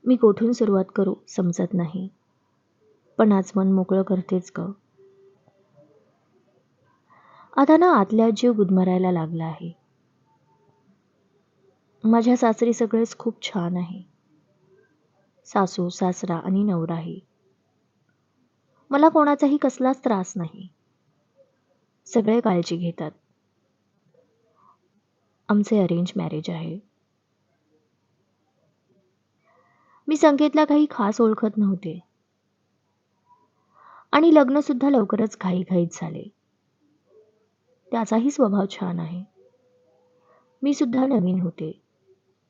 मी कोठून सुरुवात करू समजत नाही, पण आज मन मोकळं करतेच ग. आता ना आतल्या जीव गुदमरायला लागला आहे. माझ्या सासरी सगळेच खूप छान आहे. सासू सासरा आणि नवराही. मला कोणाचाही कसलाच त्रास नाही. सगळे काळजी घेतात. आमचे अरेंज मॅरेज आहे. मी संकेतला काही खास ओळखत नव्हते आणि लग्न सुद्धा लवकरच घाईघाईत झाले. त्याचाही स्वभाव छान आहे. मी सुद्धा नवीन होते.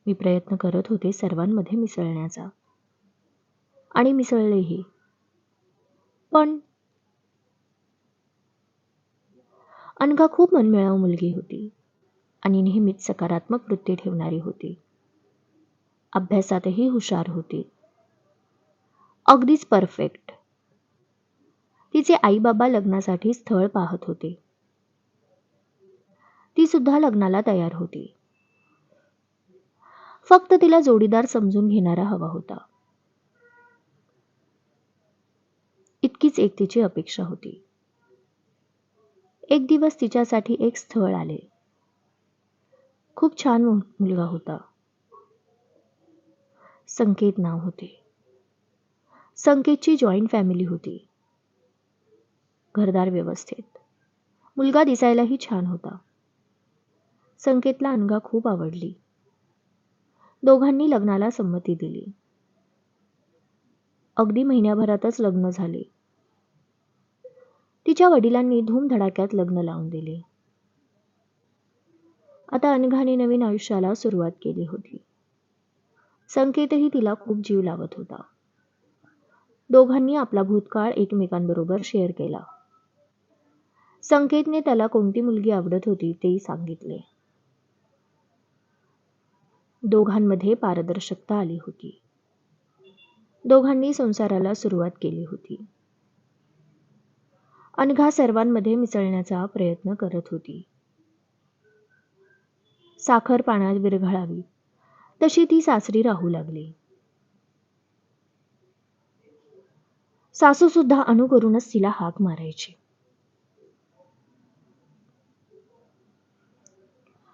मी प्रयत्न करत होते सर्वांमध्ये मिसळण्याचा आणि मिसळलेही. पण अनघा खूप मनमिळाऊ मुलगी होती आणि नेहमीच सकारात्मक वृत्ती ठेवणारी होती. अभ्यासातही हुशार होती. अगदीच परफेक्ट. तिचे आई बाबा लग्नासाठी स्थळ पाहत होते. ती सुद्धा लग्नाला तयार होती. फक्त तिला जोडीदार समजून घेणारा हवा होता. इतकीच एक तिची अपेक्षा होती. एक दिवस तिच्यासाठी एक स्थळ आले. खूप छान मुलगा होता. संकेत नाव होते. संकेतची जॉईंट फॅमिली होती. घरदार व्यवस्थित. मुलगा दिसायलाही छान होता. संकेतला अनघा खूप आवडली. दोघांनी लग्नाला संमती दिली. अगदी महिन्याभरातच लग्न झाले. तिच्या वडिलांनी धूमधडाक्यात लग्न लावून दिले. आता अनघाने नवीन आयुष्याला सुरुवात केली होती. संकेतही तिला खूप जीव लावत होता. दोघांनी आपला भूतकाळ एकमेकांबरोबर शेअर केला. संकेतने त्याला कोणती मुलगी आवडत होती तेही सांगितले. दोघांमध्ये पारदर्शकता आली होती. दोघांनी संसाराला सुरुवात केली होती. अनघा सर्वांमध्ये मिसळण्याचा प्रयत्न करत होती. साखर पाण्यात विरघळावी तशी ती सासरी राहू लागली. सासू सुद्धा अनुकरूनच तिला हाक मारायची.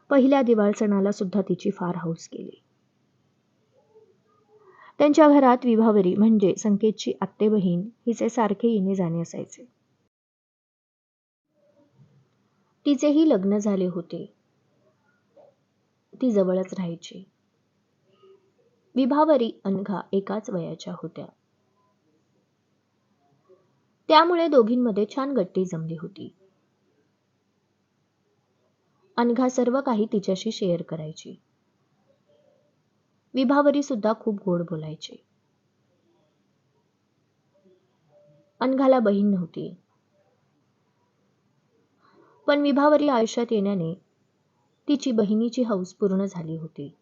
पहिल्या दिवाळ सणाला सुद्धा तिची फार हौस केली. त्यांच्या घरात विभावरी म्हणजे संकेतची आत्ते बहीण हिचे सारखे येणे जाणे असायचे. तिचेही लग्न झाले होते. ती जवळच राहायची. विभावरी अनघा एकाच वयाच्या होत्या. त्यामुळे दोघींमध्ये छान गट्टी जमली होती. अनघा सर्व काही तिच्याशी शेअर करायची. विभावरी सुद्धा खूप गोड बोलायची. अनघाला बहीण नव्हती. पण विभावरी आयुष्यात येण्याने तिची बहिणीची हौस पूर्ण झाली होती.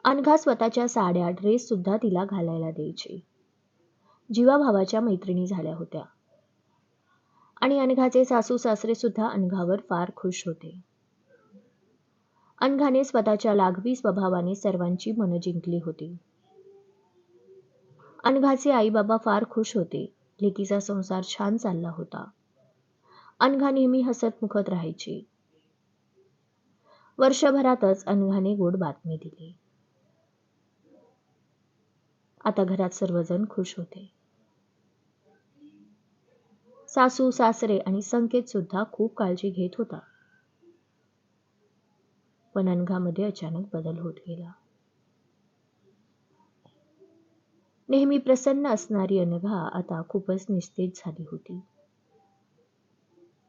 अनघा स्वतःच्या साड्या ड्रेस सुद्धा तिला घालायला द्यायची. जीवाभावाच्या मैत्रिणी झाल्या होत्या. आणि अनघाचे सासू सासरे सुद्धा अनघावर फार खुश होते. अनघाने स्वतःच्या लाघवी स्वभावाने सर्वांची मनं जिंकली होती. अनघाचे आई बाबा फार खुश होते. लेकीचा संसार छान चालला होता. अनघा नेहमी हसतमुखत राहायची. वर्षभरातच अनघाने गोड बातमी दिली. आता घरात सर्वजण खुश होते. सासू सासरे आणि संकेत सुद्धा खूप काळजी घेत होता. पण अनघामध्ये अचानक बदल होत गेला. नेहमी प्रसन्न असणारी अनघा आता खूपच निस्तेज झाली होती.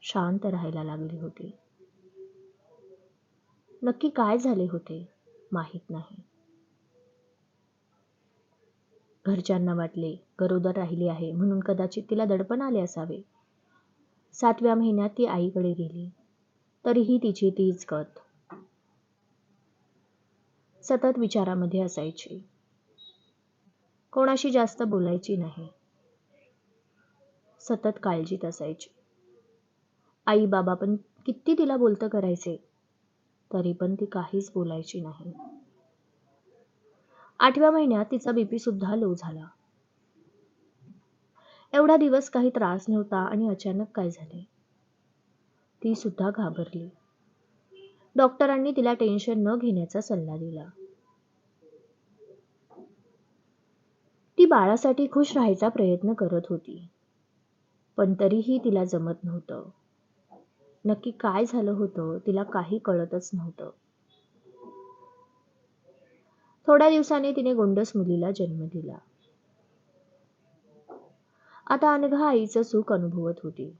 शांत राहायला लागली होती. नक्की काय झाले होते माहीत नाही. घरच्यांना वाटले गरोदर राहिली आहे म्हणून कदाचित तिला दडपण आले असावे. 7व्या महिन्यात ती आईकडे गेली. तरीही तिची तीच गत. सतत विचारामध्ये असायची. कोणाशी जास्त बोलायची नाही. सतत काळजीत असायची. आई बाबा पण किती तिला बोलतं करायचे, तरी पण ती काहीच बोलायची नाही. 8व्या महिन्यात तिचा बीपी सुद्धा लो झाला. एवढा दिवस काही त्रास नव्हता आणि अचानक काय झाले? ती सुद्धा घाबरली. डॉक्टरांनी तिला टेन्शन न घेण्याचा सल्ला दिला. ती बाळासाठी खुश राहायचा प्रयत्न करत होती, पण तरीही तिला जमत नव्हतं. नक्की काय झालं होतं तिला काही कळतच नव्हतं. थोड्या दिवसांनी तिने गोंडस मुलीला जन्म दिला. आता अनघा आईचं सुख अनुभवत होती.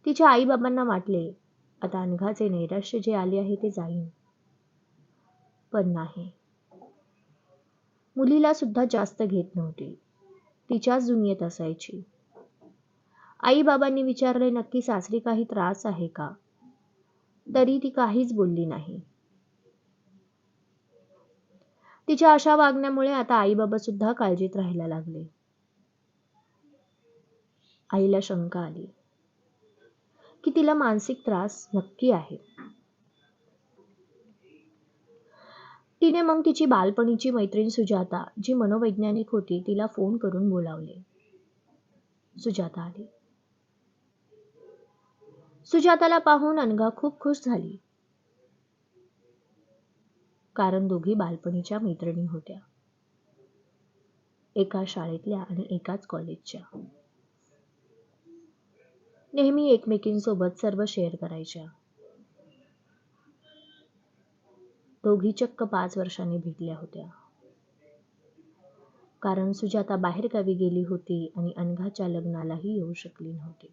तिच्या आई बाबांना वाटले आता अनघाचे नैराश्य जे आले आहे ते जाईन, पण नाही. मुलीला सुद्धा जास्त घेत नव्हती. तिच्याच दुनियेत असायची. आई बाबांनी विचारले नक्की सासरी काही त्रास आहे का? तरी ती काहीच बोलली नाही. तिच्या अशा वागण्यामुळे आता आई बाबा सुद्धा काळजीत राहायला लागले. आईला शंका आली की तिला मानसिक त्रास नक्की आहे. तिने मग तिची बालपणीची मैत्रीण सुजाता, जी मनोवैज्ञानिक होती, तिला फोन करून बोलावले. सुजाता आली. सुजाताला पाहून अनघा खूप खुश झाली, कारण दोघी बालपणीच्या मैत्रिणी होत्या, एका शाळेतल्या आणि एकाच कॉलेजच्या. नेहमी एकमेकींसोबत सर्व शेअर करायच्या. दोघी चक्क 5 वर्षांनी भेटल्या होत्या, कारण सुजाता बाहेरगावी गेली होती आणि अनघाच्या लग्नालाही येऊ शकली नव्हती.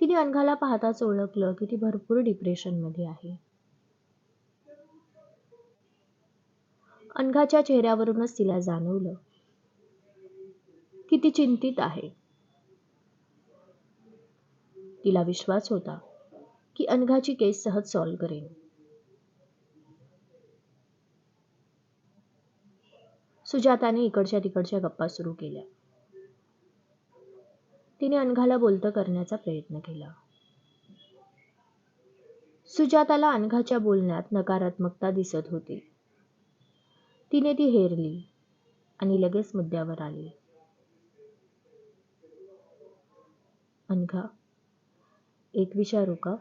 तिने अनघाला पाहताच ओळखलं की ती भरपूर डिप्रेशनमध्ये आहे. अनघाच्या चेहऱ्यावरूनच तिला जाणवलं की ती चिंतित आहे. तिला विश्वास होता की अनघाची केस सहज सॉल्व्ह करेन. सुजाताने इकडच्या तिकडच्या गप्पा सुरू केल्या. तिने अनघाला बोलतं करण्याचा प्रयत्न केला. सुजाताला अनघाच्या बोलण्यात नकारात्मकता दिसत होती. तिने ती हेरली आणि लगेच मुद्द्यावर आली. अनघा, एक विचारू का?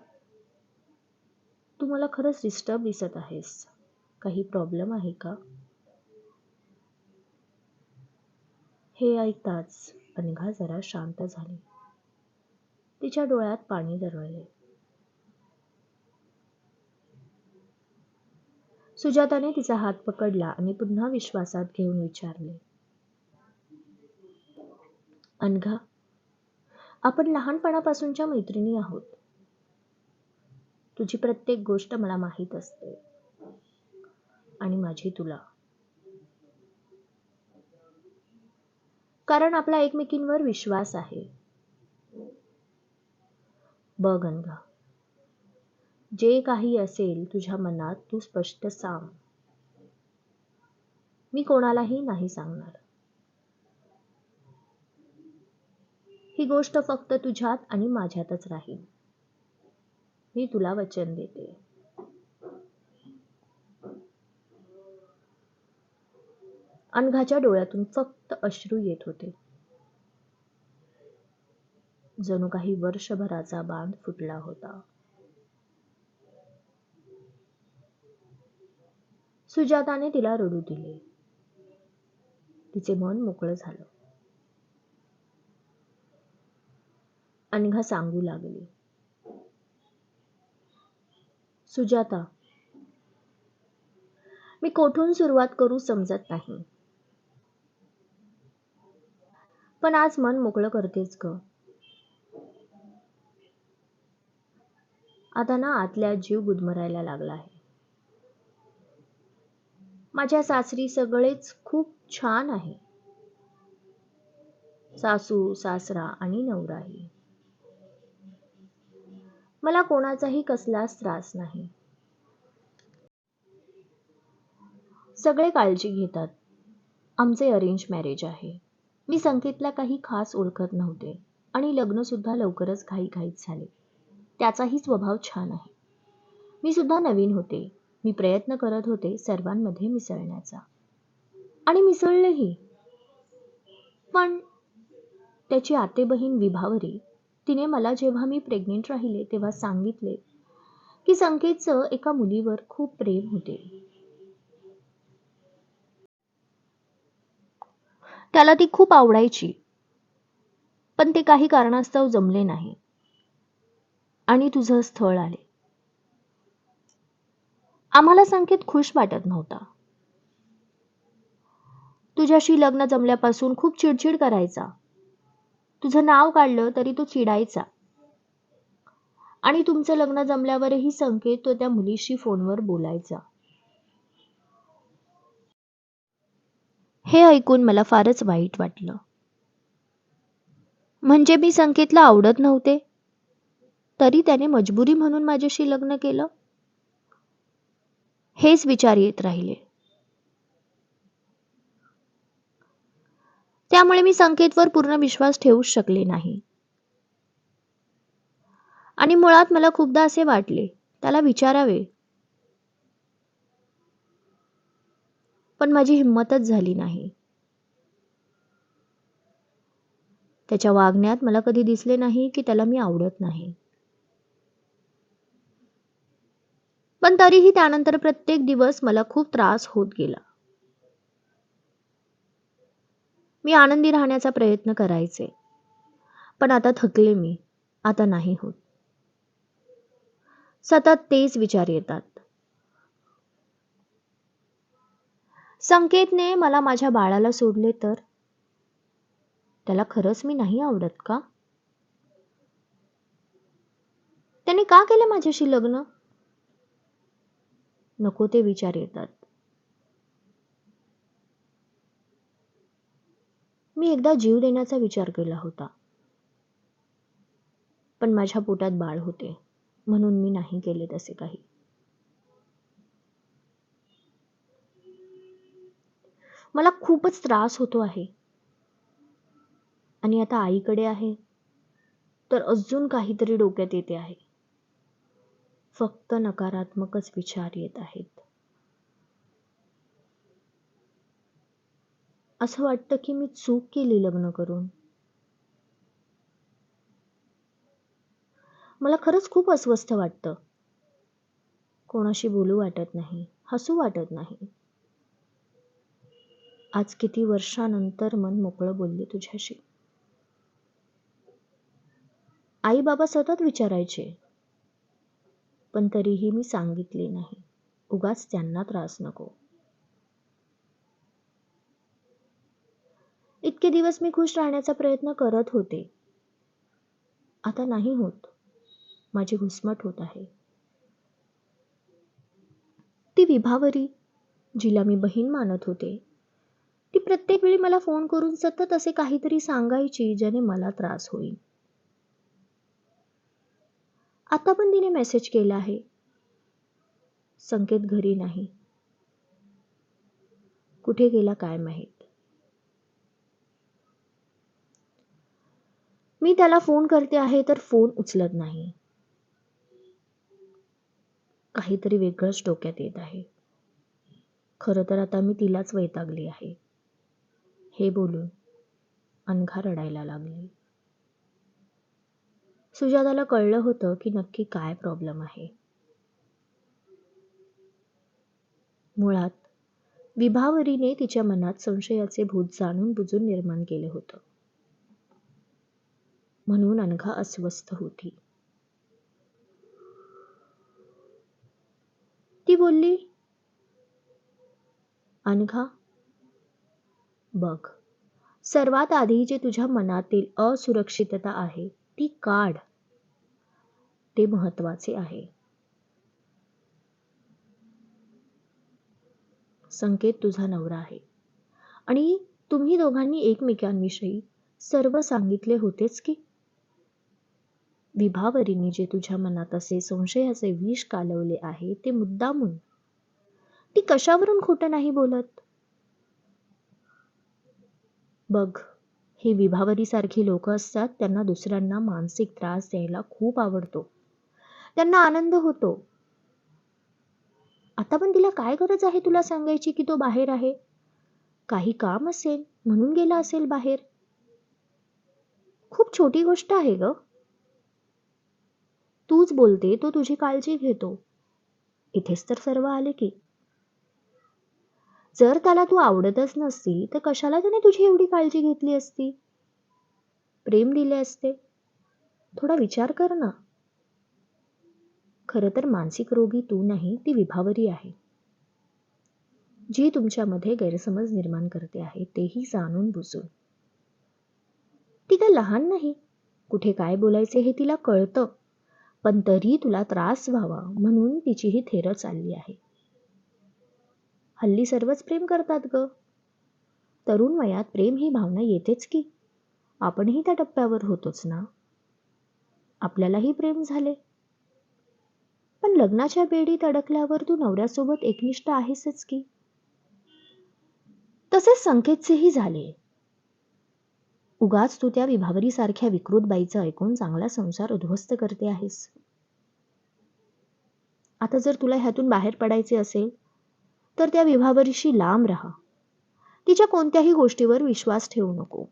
तू मला खरंच डिस्टर्ब दिसत आहेस. काही प्रॉब्लेम आहे का? हे ऐकताच अनघा जरा शांत झाली. तिच्या डोळ्यात पाणी दरवळले. सुजाताने तिचा हात पकडला आणि पुन्हा विश्वासात घेऊन विचारले, अनघा, आपण लहानपणापासूनच्या मैत्रिणी आहोत. तुझी प्रत्येक गोष्ट मला माहीत असते आणि माझी तुला. कारण आपला एकमेकींवर विश्वास आहे. बघ अनघा, जे काही असेल तुझ्या मनात तू स्पष्ट सांग. मी कोणालाही नाही सांगणार. ही गोष्ट फक्त तुझ्यात आणि माझ्यातच राहील. मी तुला वचन देते. अनघाच्या डोळ्यातून फक्त अश्रू येत होते. जणू काही वर्षभराचा बांध फुटला होता. सुजाताने तिला रडू दिले. तिचे मन मोकळं झालं. अनघा सांगू लागली, सुजाता, मी कोठून सुरुवात करू समजत नाही. पण आज मन मोकळं करतेच ग. आता ना आतल्या जीव गुदमरायला लागला आहे. माझ्या सासरी सगळेच खूप छान आहे. सासू, सासरा आणि नवराही. मला कोणाचाही कसलाच त्रास नाही. सगळे काळजी घेतात. आमचे अरेंज मॅरेज आहे. मी संकेतला काही खास ओळखत नव्हते आणि लग्न सुद्धा लवकरच घाईघाईत झाले. त्याचाही स्वभाव छान आहे. मी सुद्धा नवीन होते. मी प्रयत्न करत होते सर्वांमध्ये मिसळण्याचा, आणि मिसळलेही. पण त्याची आतेबहीण विभावरी, तिने मला जेव्हा मी प्रेग्नेंट राहिले तेव्हा सांगितले की संकेतचं एका मुलीवर खूप प्रेम होते. त्याला ती खूप आवडायची, पण ते काही कारणास्तव जमले नाही आणि तुझं स्थळ आले. आम्हाला संकेत खुश वाटत नव्हता. तुझ्याशी लग्न जमल्यापासून खूप चिडचिड करायचा. तुझं नाव काढलं तरी तो चिडायचा. आणि तुमचं लग्न जमल्यावरही संकेत तो त्या मुलीशी फोनवर बोलायचा. हे ऐकून मला फारच वाईट वाटलं. म्हणजे मी संकेतला आवडत नव्हते, तरी त्याने मजबुरी म्हणून माझ्याशी लग्न केलं? हेच विचार येत राहिले. त्यामुळे मी संकेतवर पूर्ण विश्वास ठेवूच शकले नाही. आणि मुळात मला खूपदा असे वाटले त्याला विचारावे, पण माझी हिंमतच झाली नाही. त्याच्या वागण्यात मला कधी दिसले नाही की त्याला मी आवडत नाही. पण तरीही त्यानंतर प्रत्येक दिवस मला खूप त्रास होत गेला. मी आनंदी राहण्याचा प्रयत्न करायचे, पण आता थकले मी. आता नाही होत. सतत तेच विचार येतात. संकेतने मला माझ्या बाळाला सोडले तर? त्याला खरंच मी नाही आवडत का? त्याने का केले माझ्याशी लग्न? नको ते विचार येतात. मी एकदा जीव देण्याचा विचार केला होता, पण माझ्या पोटात बाळ होते म्हणून मी नाही केले तसे काही. मला खूपच त्रास होतो आहे, आणि आता आईकडे आहे तर अजून काहीतरी डोक्यात येते आहे. फक्त नकारात्मकच विचार येत आहेत. असं वाटतं की मी चूक केली लग्न करून. मला खरंच खूप अस्वस्थ वाटतं. कोणाशी बोलू वाटत नाही, हसू वाटत नाही. आज किती वर्षानंतर मन मोकळं बोलले तुझ्याशी. आई बाबा सतत विचारायचे, पण तरीही मी सांगितले नाही. उगाच त्यांना त्रास नको. इतके दिवस मी खुश राहण्याचा प्रयत्न करत होते. आता नाही होत. माझी घुसमट होत आहे. ती विभावरी, जिला मी बहीण मानत होते, ती प्रत्येक वेळी मला फोन करून सतत असे काहीतरी सांगायची ज्याने मला त्रास होईल. आता पण तिने मेसेज केला आहे, संकेत घरी नाही. कुठे गेला काय माहीत. मी त्याला फोन करते आहे तर फोन उचलत नाही. काहीतरी वेगळंच डोक्यात येत आहे. खरं तर आता मी तिलाच वैतागली आहे. हे बोलून अनघा रडायला लागली. सुजाताला कळलं होतं की नक्की काय प्रॉब्लेम आहे. मुळात विभावरीने तिच्या मनात संशयाचे भूत जाणून बुजून निर्माण केले होतं. म्हणून अनघा अस्वस्थ होती. ती बोलली, अनघा, बघ, सर्वात आधी जे तुझ्या मनातील असुरक्षितता आहे ती काढ. ते महत्वाचे आहे. संकेत तुझा नवरा आहे आणि तुम्ही दोघांनी एकमेकांविषयी सर्व सांगितले होतेच की. विभावरीने जे तुझ्या मनात असे संशयाचे विष कालवले आहे ते मुद्दामून. ती कशावरून खोटं नाही बोलत. बघ, ही विभावरी सारखी लोक असतात, त्यांना दुसऱ्यांना मानसिक त्रास द्यायला खूप आवडतो. त्यांना आनंद होतो. आता पण तिला काय गरज आहे तुला सांगायची की तो बाहेर आहे? काही काम असेल म्हणून गेला असेल बाहेर. खूप छोटी गोष्ट आहे ग. तूच बोलते तो तुझी काळजी घेतो. इथेच तर सर्व आले की. जर त्याला तू आवडतच नसती तर कशाला त्याने तुझी एवढी काळजी घेतली असती? प्रेम दिले असते. थोडा विचार कर ना. खरं तर मानसिक रोगी तू नाही, ती विभावरी आहे, जी तुमच्यामध्ये गैरसमज निर्माण करते आहे, तेही जाणून बुजून. ती काय लहान नाही. कुठे काय बोलायचे हे तिला कळतं, पण तरी तुला त्रास व्हावा म्हणून तिची ही थेर चालली आहे. हल्ली सर्वच प्रेम करतात ग. तरुण वयात प्रेम ही भावना येतेच की. आपणही त्या टप्प्यावर होतोच ना. आपल्यालाही प्रेम झाले. पण लग्नाच्या बेडीत अडकल्यावर तू नवऱ्यासोबत एकनिष्ठ आहेसच की. तसेच संकेतचेही झाले. उगाच तू त्या विभावरी सारख्या विकृत बाईचं ऐकून चांगला संसार उद्ध्वस्त करते आहेस. आता जर तुला ह्यातून बाहेर पडायचे असेल तर त्या विभावरीशी लांब राहा. तिच्या कोणत्याही गोष्टीवर विश्वास ठेवू नको.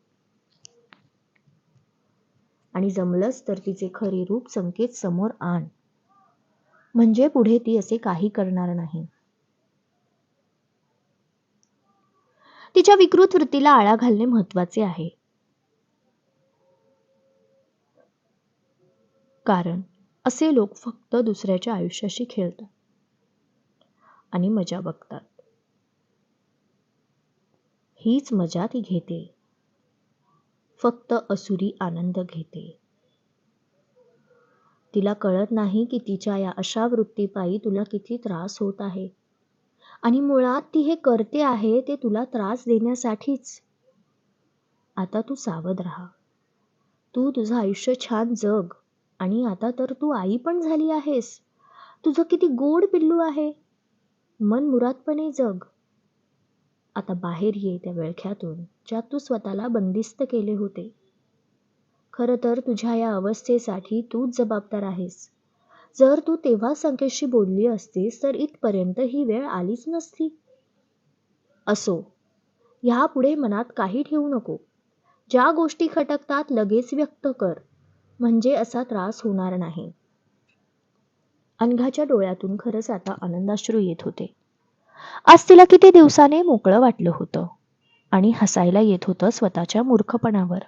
आणि जमलंच तर तिचे खरे रूप संकेत समोर आण. म्हणजे पुढे ती असे काही करणार नाही. तिच्या विकृत वृत्तीला आळा घालणे महत्वाचे आहे. कारण असे लोक फक्त दुसऱ्याच्या आयुष्याशी खेळतात आणि मजा बघतात. हीच मजा ती घेते. फक्त असुरी आनंद घेते. तिला कळत नाही की तिच्या या अशा वृत्तीपायी तुला किती त्रास होत आहे. आणि मुळात ती हे करते आहे ते तुला त्रास देण्यासाठीच. आता तू सावध राहा. तू तुझं आयुष्य छान जग. आणि आता तर तू आई पण झाली आहेस. तुझं किती गोड पिल्लू आहे. मन मुरादपणे जग. आता बाहेर ये त्या विळख्यातून ज्यात तू स्वतःला बंदिस्त केले होते. खरं तर तुझ्या या अवस्थेसाठी तूच जबाबदार आहेस. जर तू तेव्हा संकेतशी बोलली असतीस तर इथपर्यंत ही वेळ आलीच नसती. असो, ह्यापुढे मनात काही ठेवू नको. ज्या गोष्टी खटकतात लगेच व्यक्त कर, म्हणजे असा त्रास होणार नाही. अनघाच्या डोळ्यातून खरंच आता आनंदाश्रू येत होते. आज तिला किती दिवसाने मोकळं वाटलं होतं आणि हसायला येत होतं स्वतःच्या मूर्खपणावर.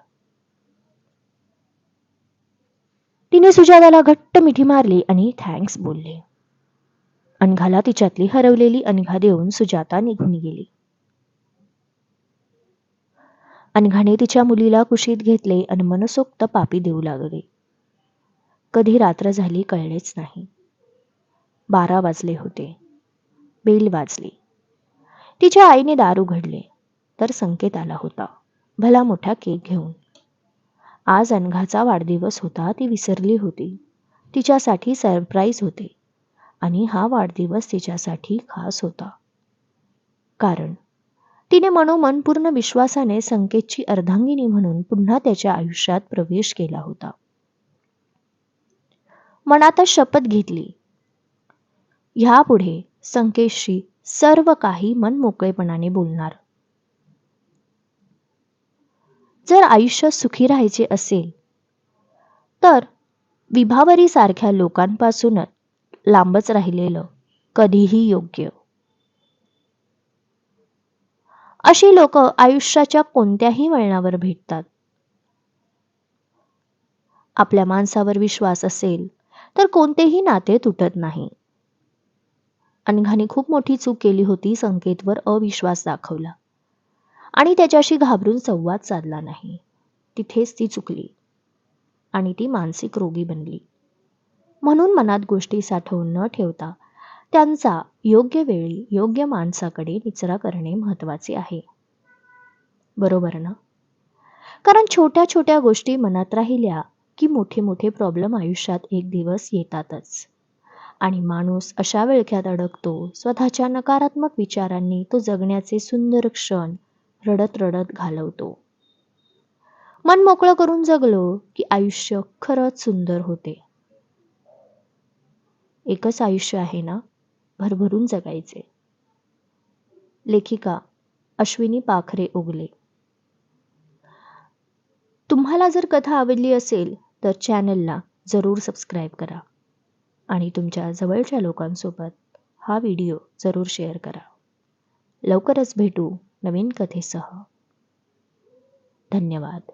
तिने सुजाताला घट्ट मिठी मारली आणि थँक्स बोलले. अनघाला तिच्यातली हरवलेली अनघा देऊन सुजाता निघून गेली. अनघाने तिच्या मुलीला कुशीत घेतले आणि मनसोक्त पापी देऊ लागले. कधी रात्र झाली कळलेच नाही. 12 वाजले होते. बेल वाजली. तिच्या आईने दार उघडले तर संकेत आला होता, भला मोठा केक घेऊन. आज अनघाचा वाढदिवस होता. ती विसरली होती. तिच्यासाठी सरप्राईज होते आणि हा वाढदिवस तिच्यासाठी खास होता. कारण तिने मनोमन पूर्ण विश्वासाने संकेतची अर्धांगिनी म्हणून पुन्हा त्याच्या आयुष्यात प्रवेश केला होता. मनातच शपथ घेतली, ह्यापुढे संकेतशी सर्व काही मनमोकळेपणाने बोलणार. जर आयुष्य सुखी राहायचे असेल तर विभावरी सारख्या लोकांपासूनच लांबच राहिलेलं कधीही योग्य. अशी लोक आयुष्याच्या कोणत्याही वळणावर भेटतात. आपल्या माणसावर विश्वास असेल तर कोणतेही नाते तुटत नाही. अनघाने खूप मोठी चूक केली होती. संकेतवर अविश्वास दाखवला आणि त्याच्याशी घाबरून संवाद साधला नाही. तिथेच ती चुकली आणि ती मानसिक रोगी बनली. म्हणून मनात गोष्टी साठवून न ठेवता त्यांचा योग्य वेळी योग्य माणसाकडे निचरा करणे महत्वाचे आहे. बरोबर ना? कारण छोट्या छोट्या गोष्टी मनात राहिल्या की मोठे मोठे प्रॉब्लेम आयुष्यात एक दिवस येतातच. आणि माणूस अशा विळख्यात अडकतो. स्वतःच्या नकारात्मक विचारांनी तो जगण्याचे सुंदर क्षण रडत रडत घालवतो. मन मोकळं करून जगलो की आयुष्य खरंच सुंदर होते. एकच आयुष्य आहे ना. भरभरून जगायचे. लेखिका अश्विनी पाखरे उगले. तुम्हाला जर कथा आवडली असेल तर चॅनलला जरूर सबस्क्राईब करा आणि तुमच्या जवळच्या लोकांसोबत हा व्हिडिओ जरूर शेअर करा. लवकरच भेटू नवीन कथेसह. धन्यवाद.